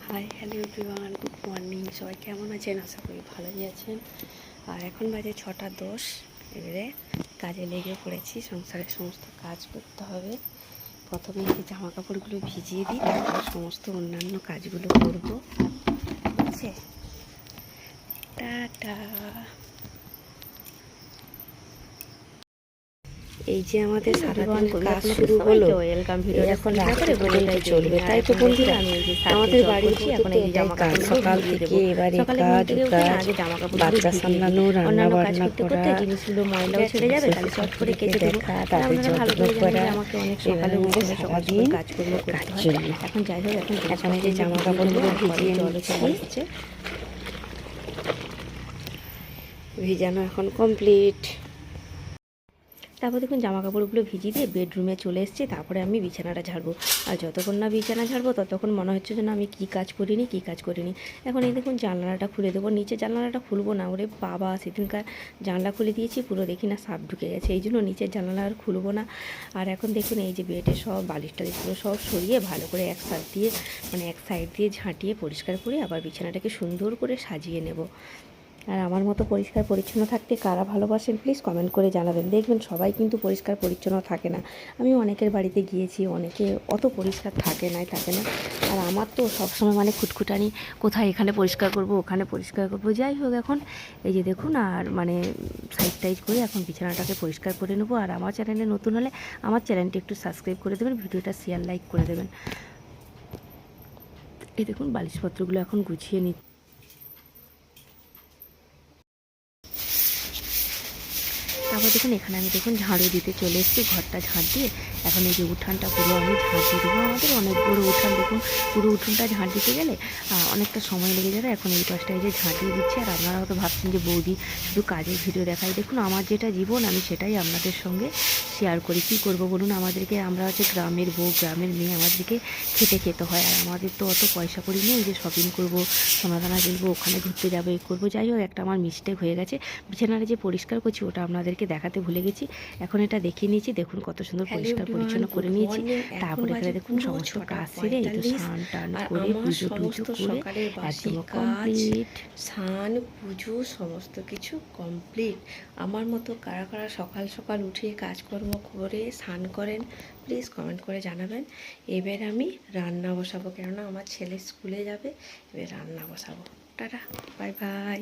Hi hello everyone, good morning. সবাই কেমন আছেন? আশা করি ভালোই আছেন। আর এখন বাজে 6টা 10। এবারে কাজে লেগে পড়েছি, সংসারের সমস্ত কাজ করতে হবে। প্রথমে এই জামা কাপড়গুলো ভিজিয়ে দিই, তারপর সমস্ত অন্যান্য কাজগুলো করব। ঠিক আছে, টাটা। এই যে আমাদের সারাদিনের কাজ শুরু হলো, এখন রাত্রে পর্যন্ত চলবে, তাই তো বন্ধুরা। আমাদের বাড়ির এখন এই কাজ সকাল থেকে এবারে কাজ বাচ্চা সামলানো, রান্না বান্না করা, জিনিসগুলো ময়লাও ছেড়ে যাবে, তাহলে চট করে কেটে দেখা, তাদের যত্ন করা, এবারে সারাদিন কাজ চলবে। এখন যাই হোক, এখন এই যে জামা কাপড়গুলো ভিজিয়ে নিচ্ছি, ভিজানো এখন কমপ্লিট। তারপর দেখুন জামা কাপড়গুলো ভিজিয়ে দিয়ে বেডরুমে চলে এসেছি। তারপরে আমি বিছানাটা ঝাড়বো, আর যতক্ষণ না বিছানা ঝাড়বো ততক্ষণ মনে হচ্ছে যে না আমি কী কাজ করিনি। এখন এই দেখুন জানলাটা খুলে দেবো। নিচে জানলাটা খুলবো না, ওরে বাবা, সেদিনকার জানলা খুলে দিয়েছি, পুরো দেখি না সাপ ঢুকে গেছে, এই জন্য নিচের জানলা আর খুলবো না। আর এখন দেখুন এই যে বেডে সব বালিশটা পুরো সব সরিয়ে ভালো করে এক সাইড দিয়ে ঝাঁটিয়ে পরিষ্কার করে আবার বিছানাটাকে সুন্দর করে সাজিয়ে নেব। আর আমার মতো পরিষ্কার পরিচ্ছন্ন থাকতে কারা ভালোবাসেন প্লিজ কমেন্ট করে জানাবেন। দেখবেন সবাই কিন্তু পরিষ্কার পরিচ্ছন্ন থাকে না। আমি অনেকের বাড়িতে গিয়েছি, অনেকে অত পরিষ্কার থাকে না। আর আমার তো সবসময় খুঁতখুঁটানি, কোথায় এখানে পরিষ্কার করব, ওখানে পরিষ্কার করব। যাই হোক, এখন এই যে দেখুন, আর সাইড করে এখন বিছানাটাকে পরিষ্কার করে নেবো। আর আমার চ্যানেলে নতুন হলে আমার চ্যানেলটি একটু সাবস্ক্রাইব করে দেবেন, ভিডিওটা শেয়ার লাইক করে দেবেন। এই দেখুন বালিশপত্রগুলো এখন গুছিয়ে নিচ্ছি। তারপর দেখুন এখানে আমি ঝাড়ু দিতে চলে এসেছি, ঘরটা ঝাঁট দিয়ে এখন এই যে উঠানটা পুরো আমি ঝাঁট দিয়ে দেবো। আমাদের অনেক বড় উঠান, দেখুন পুরো উঠোনটা ঝাঁট দিতে গেলে অনেকটা সময় লেগে যাবে। এখন এই পাশটা এই যে ঝাঁট দিয়ে দিচ্ছি। আর আপনারা হয়তো ভাবছেন যে বৌদি শুধু কাজের ভিডিও দেখাই। দেখুন আমার যেটা জীবন, আমি সেটাই আপনাদের সঙ্গে শেয়ার করি। কী করব বলুন, আমরা হচ্ছে গ্রামের বউ, গ্রামের মেয়ে, আমাদেরকে খেতে হয়। আর আমাদের তো অত পয়সা করি নেই যে শপিং করবো, সোনাদানা কিনবো, ওখানে ঘুরতে যাবো, এই করবো। যাই হোক, একটা আমার মিস্টেক হয়ে গেছে, বিছানাটা যে পরিষ্কার করছি ওটা আপনাদেরকে দেখাতে ভুলে গেছি। এখন এটা দেখিয়ে নিয়েছি, দেখুন কত সুন্দর পরিষ্কার পরিচ্ছন্ন করে নিয়েছি। তারপরে এখানে দেখুন সমস্ত কাজ সেরে এই তো স্নান টান করে পুজো টুজো করে একদম কমপ্লিট। স্নান পুজো সমস্ত কিছু কমপ্লিট। আমার মতো কারা কারা সকাল সকাল উঠে কাজকর্ম করে স্নান করেন প্লিজ কমেন্ট করে জানাবেন। এবার আমি রান্না বসাবো, কেননা আমার ছেলে স্কুলে যাবে, এবার রান্না বসাবো। Tata, bye bye.